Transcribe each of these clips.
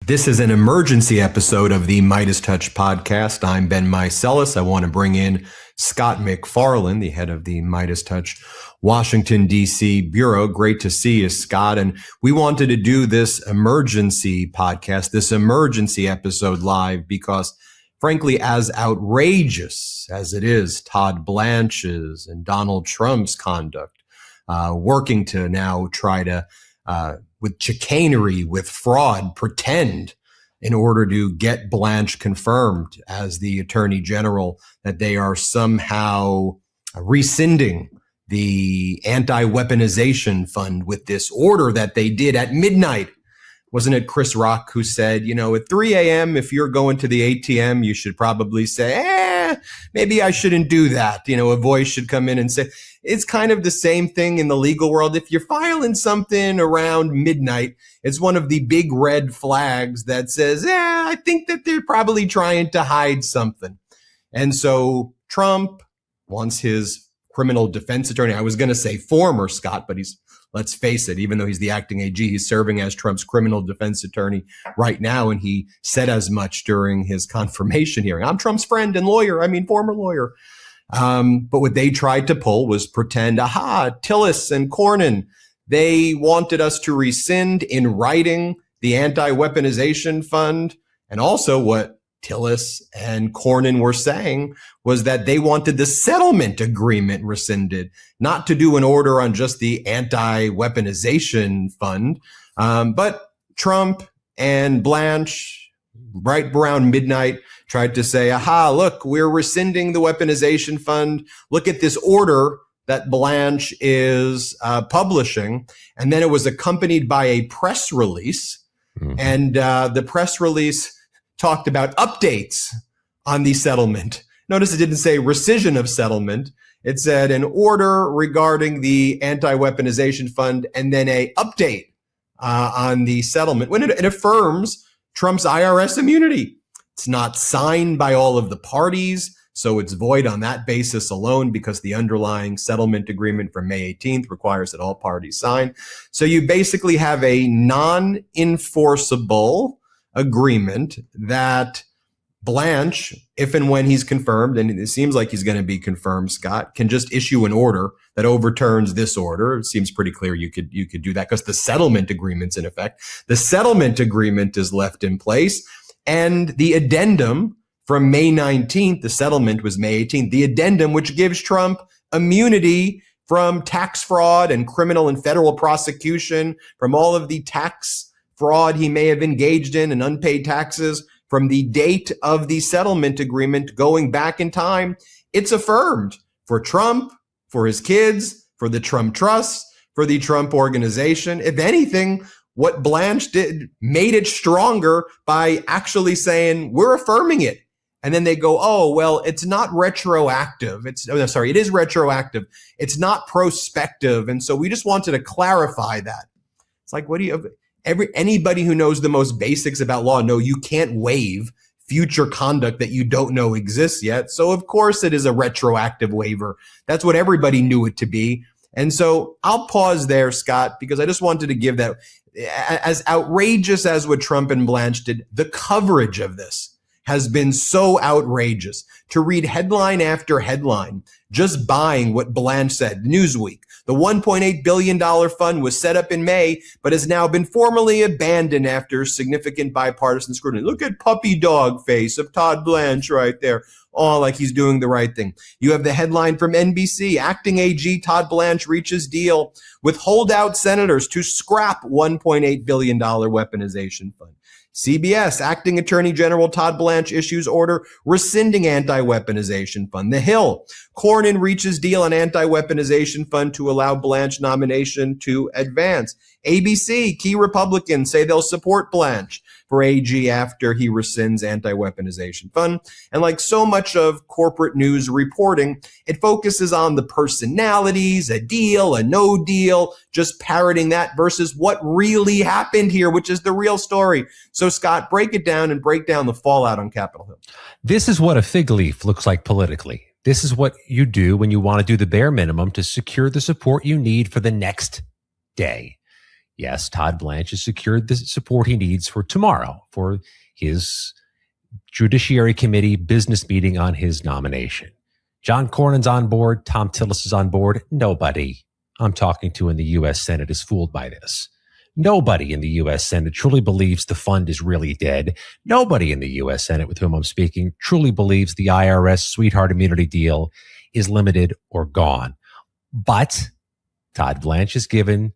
This is an emergency episode of the MeidasTouch podcast. I'm Ben Meiselas. I want to bring in Scott MacFarlane, the head of the MeidasTouch Washington, D.C. Bureau. Great to see you, Scott. And we wanted to do this emergency podcast, this emergency episode live because, frankly, as outrageous as it is, Todd Blanche's and Donald Trump's conduct, working to now try to with chicanery, with fraud, pretend in order to get Blanche confirmed as the Attorney General that they are somehow rescinding the anti-weaponization fund with this order that they did at midnight. Wasn't it Chris Rock who said, at 3 a.m., if you're going to the ATM, you should probably say, maybe I shouldn't do that. A voice should come in and say, it's kind of the same thing in the legal world. If you're filing something around midnight, it's one of the big red flags that says, I think that they're probably trying to hide something. And so Trump wants his criminal defense attorney. I was going to say former Scott, but let's face it, even though he's the acting AG, he's serving as Trump's criminal defense attorney right now. And he said as much during his confirmation hearing. I'm Trump's friend and former lawyer. But what they tried to pull was pretend, Tillis and Cornyn, they wanted us to rescind in writing the anti-weaponization fund. And also what Tillis and Cornyn were saying was that they wanted the settlement agreement rescinded, not to do an order on just the anti-weaponization fund. But Trump and Blanche, right around midnight, tried to say, look, we're rescinding the weaponization fund. Look at this order that Blanche is publishing. And then it was accompanied by a press release. Mm-hmm. And the press release talked about updates on the settlement. Notice it didn't say rescission of settlement. It said an order regarding the anti-weaponization fund and then a update on the settlement. When it affirms Trump's IRS immunity. It's not signed by all of the parties, so it's void on that basis alone because the underlying settlement agreement from May 18th requires that all parties sign. So you basically have a non-enforceable agreement that Blanche, if and when he's confirmed, and it seems like he's going to be confirmed, Scott, can just issue an order that overturns this order. It seems pretty clear you could do that because the settlement agreement's in effect. The settlement agreement is left in place. And the addendum from May 19th, the settlement was May 18th, the addendum which gives Trump immunity from tax fraud and criminal and federal prosecution, from all of the tax fraud he may have engaged in and unpaid taxes from the date of the settlement agreement going back in time. It's affirmed for Trump, for his kids, for the Trump Trust, for the Trump Organization. If anything, what Blanche did made it stronger by actually saying, we're affirming it. And then they go, it's not retroactive. It is retroactive. It's not prospective. And so we just wanted to clarify that. It's like, anybody who knows the most basics about law know you can't waive future conduct that you don't know exists yet. So of course it is a retroactive waiver. That's what everybody knew it to be. And so I'll pause there, Scott, because I just wanted to give that. As outrageous as what Trump and Blanche did, the coverage of this has been so outrageous. To read headline after headline, just buying what Blanche said. Newsweek, the $1.8 billion fund was set up in May, but has now been formally abandoned after significant bipartisan scrutiny. Look at puppy dog face of Todd Blanche right there. Like he's doing the right thing. You have the headline from NBC, acting AG Todd Blanche reaches deal with holdout senators to scrap $1.8 billion weaponization fund. CBS, acting Attorney General Todd Blanche issues order rescinding anti-weaponization fund. The Hill, Cornyn reaches deal on anti-weaponization fund to allow Blanche nomination to advance. ABC, key Republicans say they'll support Blanche for AG after he rescinds anti-weaponization fund. And like so much of corporate news reporting, it focuses on the personalities, a deal, a no deal, just parroting that versus what really happened here, which is the real story. So Scott, break it down and break down the fallout on Capitol Hill. This is what a fig leaf looks like politically. This is what you do when you want to do the bare minimum to secure the support you need for the next day. Yes, Todd Blanche has secured the support he needs for tomorrow for his Judiciary Committee business meeting on his nomination. John Cornyn's on board. Tom Tillis is on board. Nobody I'm talking to in the U.S. Senate is fooled by this. Nobody in the U.S. Senate truly believes the fund is really dead. Nobody in the U.S. Senate with whom I'm speaking truly believes the IRS sweetheart immunity deal is limited or gone. But Todd Blanche has given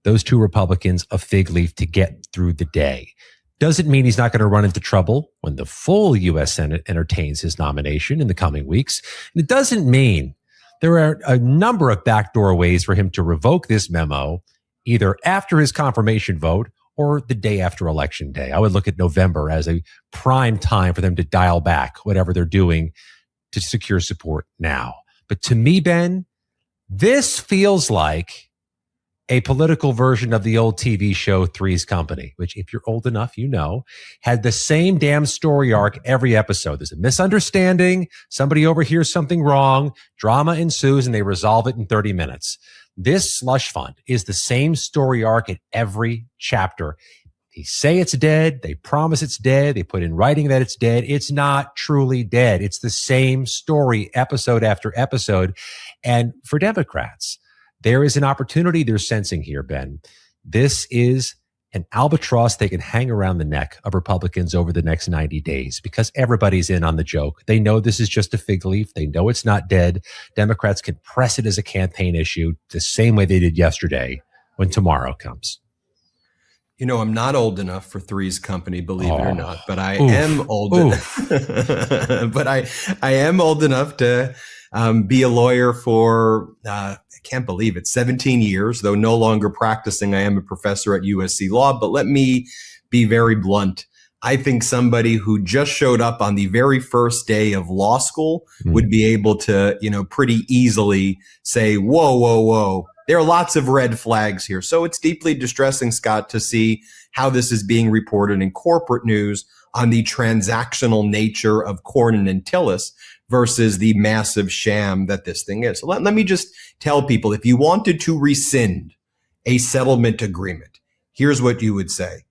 those two Republicans a fig leaf to get through the day. Doesn't mean he's not going to run into trouble when the full U.S. Senate entertains his nomination in the coming weeks. And it doesn't mean there are a number of backdoor ways for him to revoke this memo, either after his confirmation vote or the day after Election Day. I would look at November as a prime time for them to dial back whatever they're doing to secure support now. But to me, Ben, this feels like a political version of the old TV show Three's Company, which, if you're old enough, you know, had the same damn story arc every episode. There's a misunderstanding. Somebody overhears something wrong. Drama ensues, and they resolve it in 30 minutes. This slush fund is the same story arc in every chapter. They say it's dead. They promise it's dead. They put in writing that it's dead. It's not truly dead. It's the same story episode after episode. And for Democrats, there is an opportunity they're sensing here, Ben. This is an albatross they can hang around the neck of Republicans over the next 90 days because everybody's in on the joke. They know this is just a fig leaf. They know it's not dead. Democrats can press it as a campaign issue the same way they did yesterday when tomorrow comes. You know, I'm not old enough for Three's Company, believe it or not, but I am old enough. But I am old enough to be a lawyer for, I can't believe it, 17 years, though no longer practicing. I am a professor at USC Law, but let me be very blunt. I think somebody who just showed up on the very first day of law school would be able to, pretty easily say, whoa, whoa, whoa. There are lots of red flags here. So it's deeply distressing, Scott, to see how this is being reported in corporate news on the transactional nature of Cornyn and Tillis versus the massive sham that this thing is. So let me just tell people, if you wanted to rescind a settlement agreement, here's what you would say.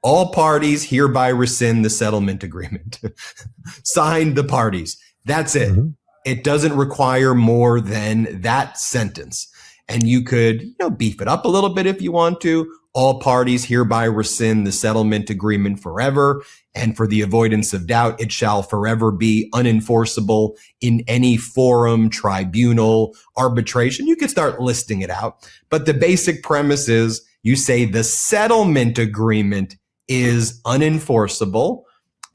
All parties hereby rescind the settlement agreement. Sign the parties. That's it. It doesn't require more than that sentence. And you could, beef it up a little bit if you want to. All parties hereby rescind the settlement agreement forever. And for the avoidance of doubt, it shall forever be unenforceable in any forum, tribunal, arbitration. You could start listing it out. But the basic premise is you say the settlement agreement is unenforceable.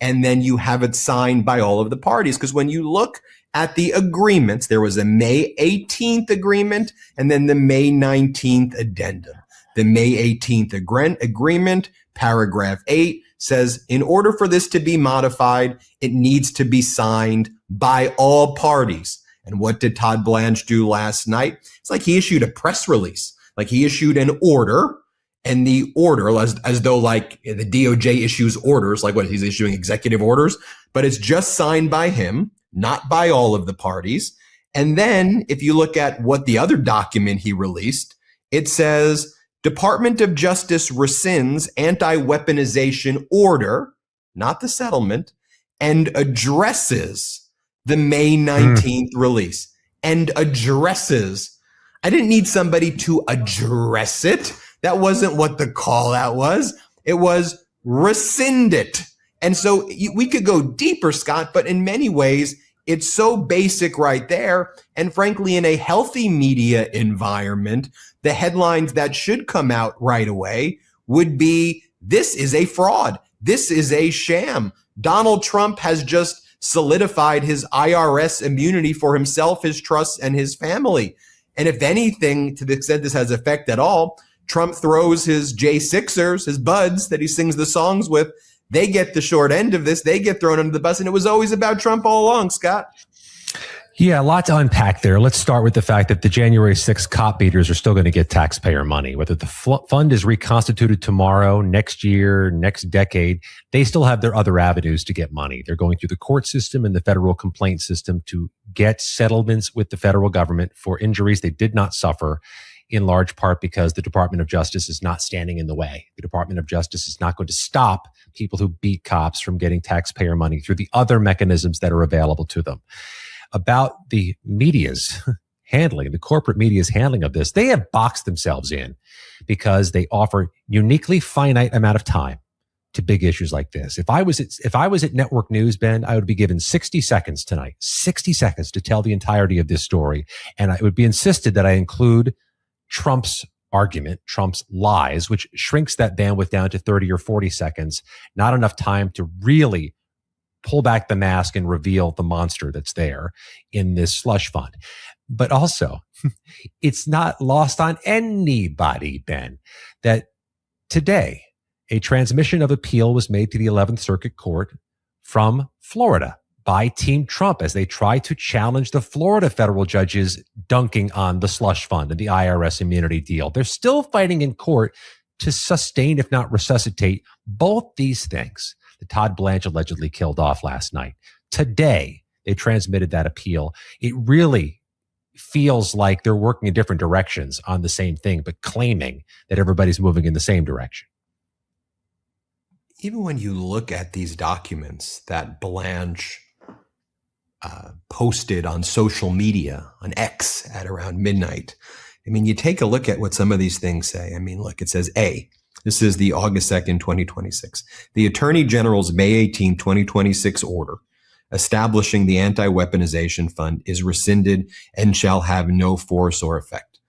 And then you have it signed by all of the parties. Because when you look at the agreements, there was a May 18th agreement and then the May 19th addendum. The May 18th agreement, paragraph 8, says in order for this to be modified, it needs to be signed by all parties. And what did Todd Blanche do last night? It's like he issued a press release, like he issued an order. And the order, as though like the DOJ issues orders, like what he's issuing executive orders, but it's just signed by him, not by all of the parties. And then if you look at what the other document he released, it says Department of Justice rescinds anti-weaponization order, not the settlement, and addresses the May 19th release. And addresses. I didn't need somebody to address it. That wasn't what the call out was. It was rescind it. And so we could go deeper, Scott, but in many ways, it's so basic right there. And frankly, in a healthy media environment, the headlines that should come out right away would be, this is a fraud. This is a sham. Donald Trump has just solidified his IRS immunity for himself, his trusts, and his family. And if anything, to the extent this has effect at all, Trump throws his J6ers, his buds that he sings the songs with. They get the short end of this. They get thrown under the bus. And it was always about Trump all along, Scott. Yeah, a lot to unpack there. Let's start with the fact that the January 6th cop beaters are still going to get taxpayer money. Whether the fund is reconstituted tomorrow, next year, next decade, they still have their other avenues to get money. They're going through the court system and the federal complaint system to get settlements with the federal government for injuries they did not suffer in large part because the Department of Justice is not standing in the way. The Department of Justice is not going to stop people who beat cops from getting taxpayer money through the other mechanisms that are available to them. About the media's handling, the corporate media's handling of this, they have boxed themselves in because they offer uniquely finite amount of time to big issues like this. If I was at Network News, Ben, I would be given 60 seconds tonight, 60 seconds to tell the entirety of this story. And it would be insisted that I include Trump's argument, Trump's lies, which shrinks that bandwidth down to 30 or 40 seconds. Not enough time to really pull back the mask and reveal the monster that's there in this slush fund. But also, it's not lost on anybody, Ben, that today, a transmission of appeal was made to the 11th Circuit Court from Florida by Team Trump as they try to challenge the Florida federal judges dunking on the slush fund and the IRS immunity deal. They're still fighting in court to sustain, if not resuscitate, both these things that Todd Blanche allegedly killed off last night. Today, they transmitted that appeal. It really feels like they're working in different directions on the same thing, but claiming that everybody's moving in the same direction. Even when you look at these documents that Blanche posted on social media, on X at around midnight, I mean, you take a look at what some of these things say. I mean, look, it says A. This is the August 2nd, 2026. The Attorney General's May 18, 2026 order establishing the Anti-Weaponization Fund is rescinded and shall have no force or effect.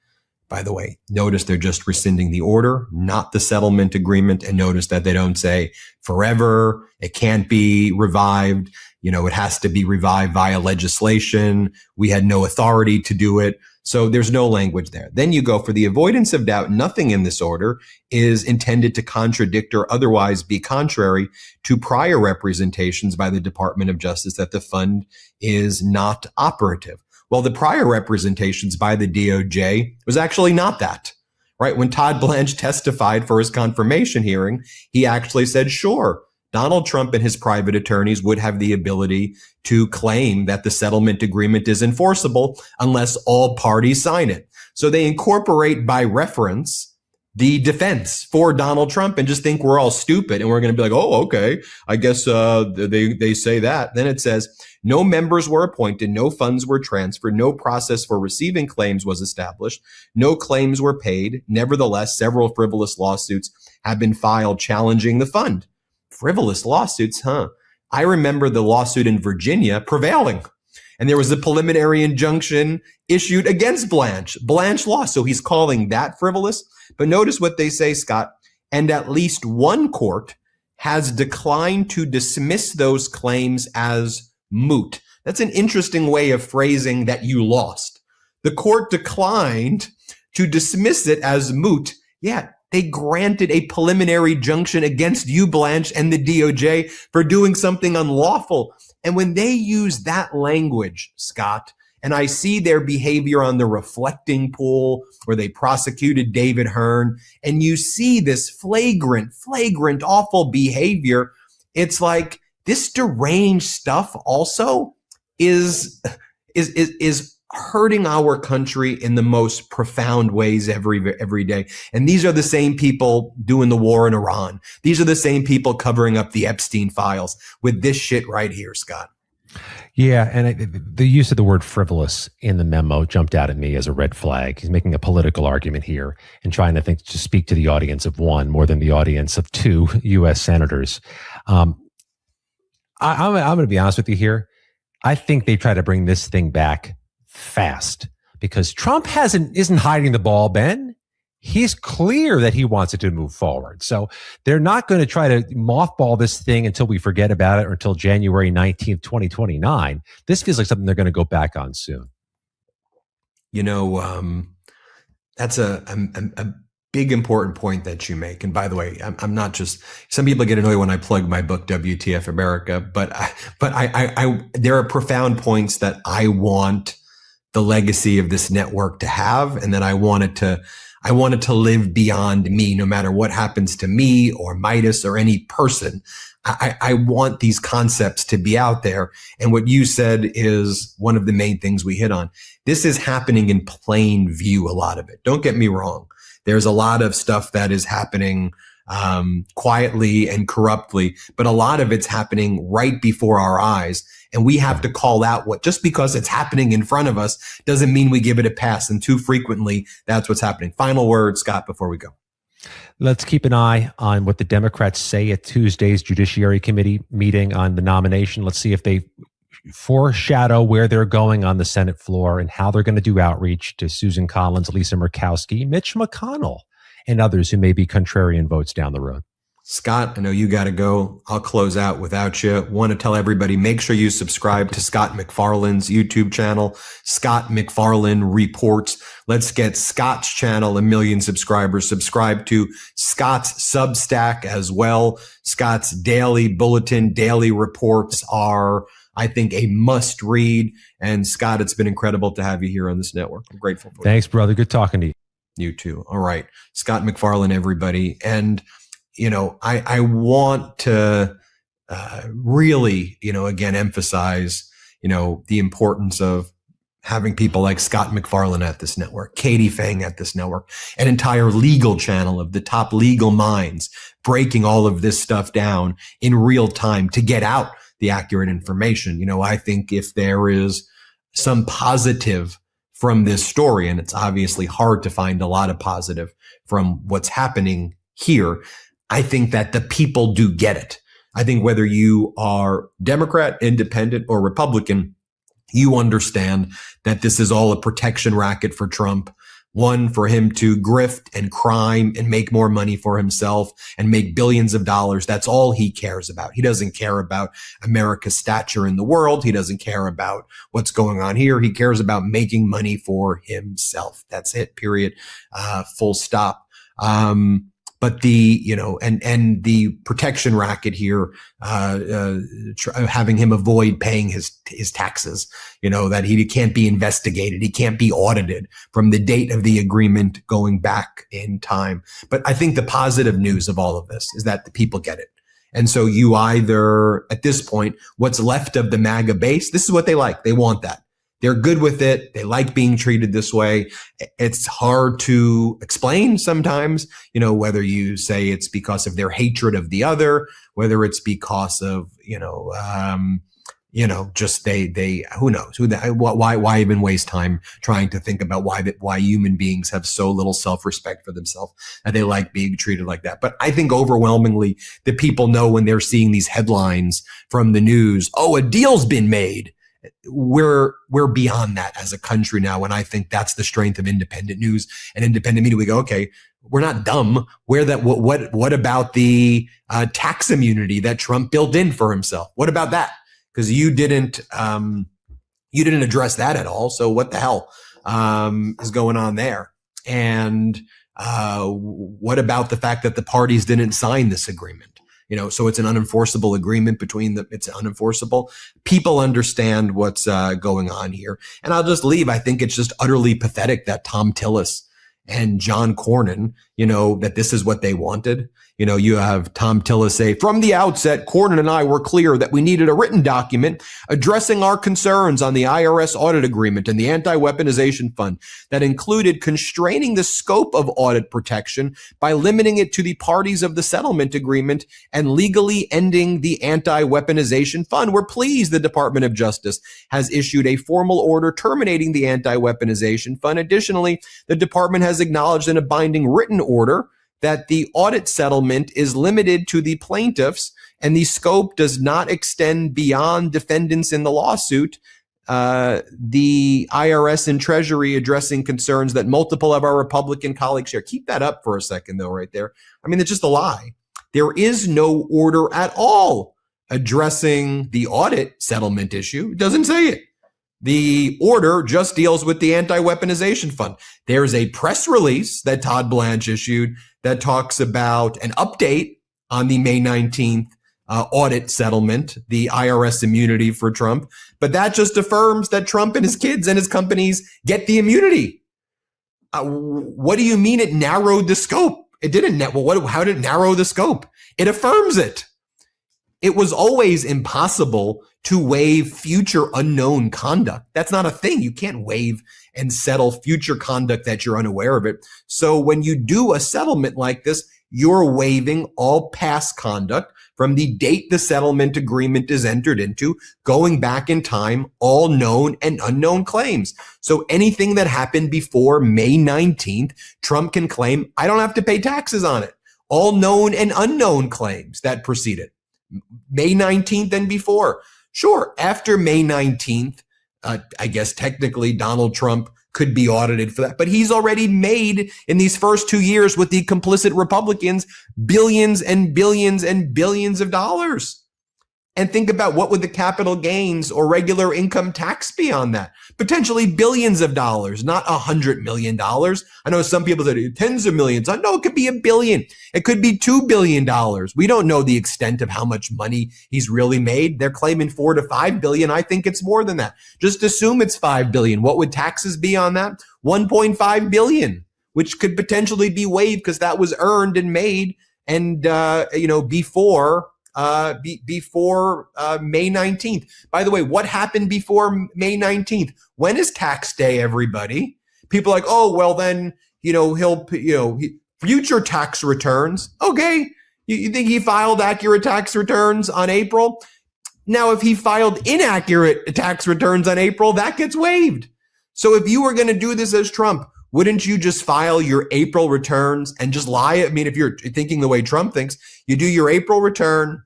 By the way, notice they're just rescinding the order, not the settlement agreement. And notice that they don't say forever, it can't be revived. You know, it has to be revived via legislation. We had no authority to do it. So there's no language there. Then you go for the avoidance of doubt. Nothing in this order is intended to contradict or otherwise be contrary to prior representations by the Department of Justice that the fund is not operative. Well, the prior representations by the DOJ was actually not that, right? When Todd Blanche testified for his confirmation hearing, he actually said, sure, Donald Trump and his private attorneys would have the ability to claim that the settlement agreement is enforceable unless all parties sign it. So they incorporate by reference the defense for Donald Trump and just think we're all stupid and we're going to be like, oh, okay, I guess they say that. Then it says, no members were appointed, no funds were transferred, no process for receiving claims was established, no claims were paid. Nevertheless, several frivolous lawsuits have been filed challenging the fund. Frivolous lawsuits, huh? I remember the lawsuit in Virginia prevailing. And there was a preliminary injunction issued against Blanche. Blanche lost, so he's calling that frivolous. But notice what they say, Scott. And at least one court has declined to dismiss those claims as moot. That's an interesting way of phrasing that you lost. The court declined to dismiss it as moot. Yeah, they granted a preliminary injunction against you, Blanche, and the DOJ for doing something unlawful. And when they use that language, Scott, and I see their behavior on the reflecting pool where they prosecuted David Hearn, and you see this flagrant, awful behavior, it's like this deranged stuff also is hurting our country in the most profound ways every day. And these are the same people doing the war in Iran. These are the same people covering up the Epstein files with this shit right here, Scott. Yeah, and the use of the word frivolous in the memo jumped out at me as a red flag. He's making a political argument here and trying to speak to the audience of one more than the audience of two U.S. senators. I'm going to be honest with you here. I think they try to bring this thing back fast because Trump isn't hiding the ball, Ben. He's clear that he wants it to move forward. So they're not going to try to mothball this thing until we forget about it or until January 19th, 2029. This feels like something they're going to go back on soon. You know, that's a big important point that you make. And by the way, I'm not just, some people get annoyed when I plug my book, WTF America, but there are profound points that I want the legacy of this network to have, and that I want I wanted to live beyond me, no matter what happens to me or Meidas or any person. I want these concepts to be out there. And what you said is one of the main things we hit on. This is happening in plain view, a lot of it. Don't get me wrong. There's a lot of stuff that is happening quietly and corruptly, but a lot of it's happening right before our eyes. And we have to call out what, just because it's happening in front of us doesn't mean we give it a pass. And too frequently, that's what's happening. Final word, Scott, before we go. Let's keep an eye on what the Democrats say at Tuesday's Judiciary Committee meeting on the nomination. Let's see if they foreshadow where they're going on the Senate floor and how they're going to do outreach to Susan Collins, Lisa Murkowski, Mitch McConnell, and others who may be contrarian votes down the road. Scott, I know you got to go. I'll close out without you. Want to tell everybody, make sure you subscribe to Scott MacFarlane's YouTube channel, Scott MacFarlane Reports. Let's get Scott's channel 1 million subscribers. Subscribe to Scott's Substack as well. Scott's daily bulletin, daily reports are, I think, a must read. And Scott, it's been incredible to have you here on this network. I'm grateful for you. Thanks, brother. Good talking to you. You too. All right. Scott MacFarlane, everybody. And I want to really, again, emphasize, the importance of having people like Scott MacFarlane at this network, Katie Fang at this network, an entire legal channel of the top legal minds breaking all of this stuff down in real time to get out the accurate information. I think if there is some positive from this story, and it's obviously hard to find a lot of positive from what's happening here, I think that the people do get it. I think whether you are Democrat, Independent, or Republican, you understand that this is all a protection racket for Trump. One, for him to grift and crime and make more money for himself and make billions of dollars. That's all he cares about. He doesn't care about America's stature in the world. He doesn't care about what's going on here. He cares about making money for himself. That's it, period. Full stop. But and the protection racket here, having him avoid paying his taxes, that he can't be investigated. He can't be audited from the date of the agreement going back in time. But I think the positive news of all of this is that the people get it. And so you either, at this point, what's left of the MAGA base, this is what they like. They want that. They're good with it. They like being treated this way. It's hard to explain sometimes, whether you say it's because of their hatred of the other, whether it's because of, just they, who knows, why even waste time trying to think about why human beings have so little self-respect for themselves that they like being treated like that. But I think overwhelmingly the people know when they're seeing these headlines from the news, oh, a deal's been made. We're beyond that as a country now. And I think that's the strength of independent news and independent media. We go, okay, we're not dumb. What about the tax immunity that Trump built in for himself? What about that? Because you didn't address that at all. So what the hell is going on there? And what about the fact that the parties didn't sign this agreement? So it's an unenforceable agreement it's unenforceable. People understand what's going on here. And I'll just leave. I think it's just utterly pathetic that Tom Tillis and John Cornyn, that this is what they wanted. You have Tom Tillis say, from the outset, Cornyn and I were clear that we needed a written document addressing our concerns on the IRS audit agreement and the anti-weaponization fund that included constraining the scope of audit protection by limiting it to the parties of the settlement agreement and legally ending the anti-weaponization fund. We're pleased the Department of Justice has issued a formal order terminating the anti-weaponization fund. Additionally, the department has acknowledged in a binding written order that the audit settlement is limited to the plaintiffs and the scope does not extend beyond defendants in the lawsuit. The IRS and Treasury addressing concerns that multiple of our Republican colleagues share. Keep that up for a second, though, right there. I mean, it's just a lie. There is no order at all addressing the audit settlement issue. It doesn't say it. The order just deals with the anti-weaponization fund. There's a press release that Todd Blanche issued that talks about an update on the May 19th audit settlement, the IRS immunity for Trump. But that just affirms that Trump and his kids and his companies get the immunity. What do you mean it narrowed the scope? It didn't. How did it narrow the scope? It affirms it. It was always impossible to waive future unknown conduct. That's not a thing. You can't waive and settle future conduct that you're unaware of it. So when you do a settlement like this, you're waiving all past conduct from the date the settlement agreement is entered into, going back in time, all known and unknown claims. So anything that happened before May 19th, Trump can claim, I don't have to pay taxes on it. All known and unknown claims that preceded May 19th and before. Sure, after May 19th, I guess technically Donald Trump could be audited for that. But he's already made, in these first 2 years with the complicit Republicans, billions and billions and billions of dollars. And think about what would the capital gains or regular income tax be on that? Potentially billions of dollars, not $100 million. I know some people say tens of millions. No, it could be $1 billion. It could be $2 billion. We don't know the extent of how much money he's really made. They're claiming $4 to $5 billion. I think it's more than that. Just assume it's $5 billion. What would taxes be on that? $1.5 billion, which could potentially be waived because that was earned and made and before May 19th. By the way, what happened before May 19th? When is tax day, everybody? People are like, oh, well, then, future tax returns. Okay. You think he filed accurate tax returns on April? Now, if he filed inaccurate tax returns on April, that gets waived. So if you were going to do this as Trump, wouldn't you just file your April returns and just lie? I mean, if you're thinking the way Trump thinks, you do your April return.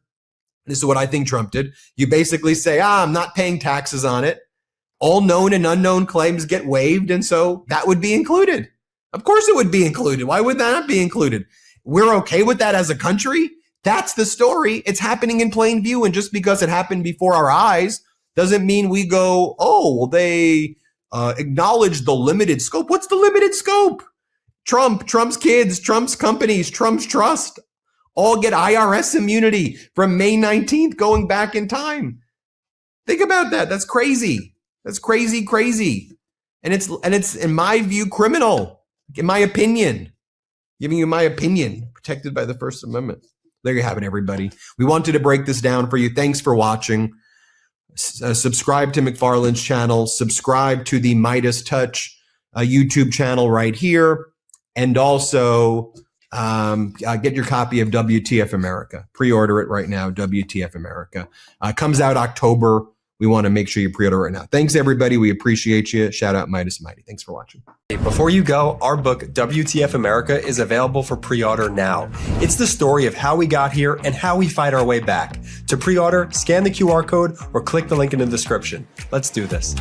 This is what I think Trump did. You basically say, I'm not paying taxes on it. All known and unknown claims get waived. And so that would be included. Of course it would be included. Why would that not be included? We're okay with that as a country. That's the story. It's happening in plain view. And just because it happened before our eyes doesn't mean we go, oh, well, they acknowledge the limited scope. What's the limited scope? Trump's kids, Trump's companies, Trump's trust all get IRS immunity from May 19th going back in time. Think about that. That's crazy. That's crazy. And it's in my view criminal. In my opinion, giving you my opinion, protected by the First Amendment. There you have it, everybody. We wanted to break this down for you. Thanks for watching. Subscribe to MacFarlane's channel. Subscribe to the MeidasTouch YouTube channel right here. And also get your copy of WTF America. Pre-order it right now, WTF America. Comes out October. We want to make sure you pre-order right now. Thanks, everybody. We appreciate you. Shout out Meidas Mighty. Thanks for watching. Before you go, our book, WTF America, is available for pre-order now. It's the story of how we got here and how we fight our way back. To pre-order, scan the QR code or click the link in the description. Let's do this.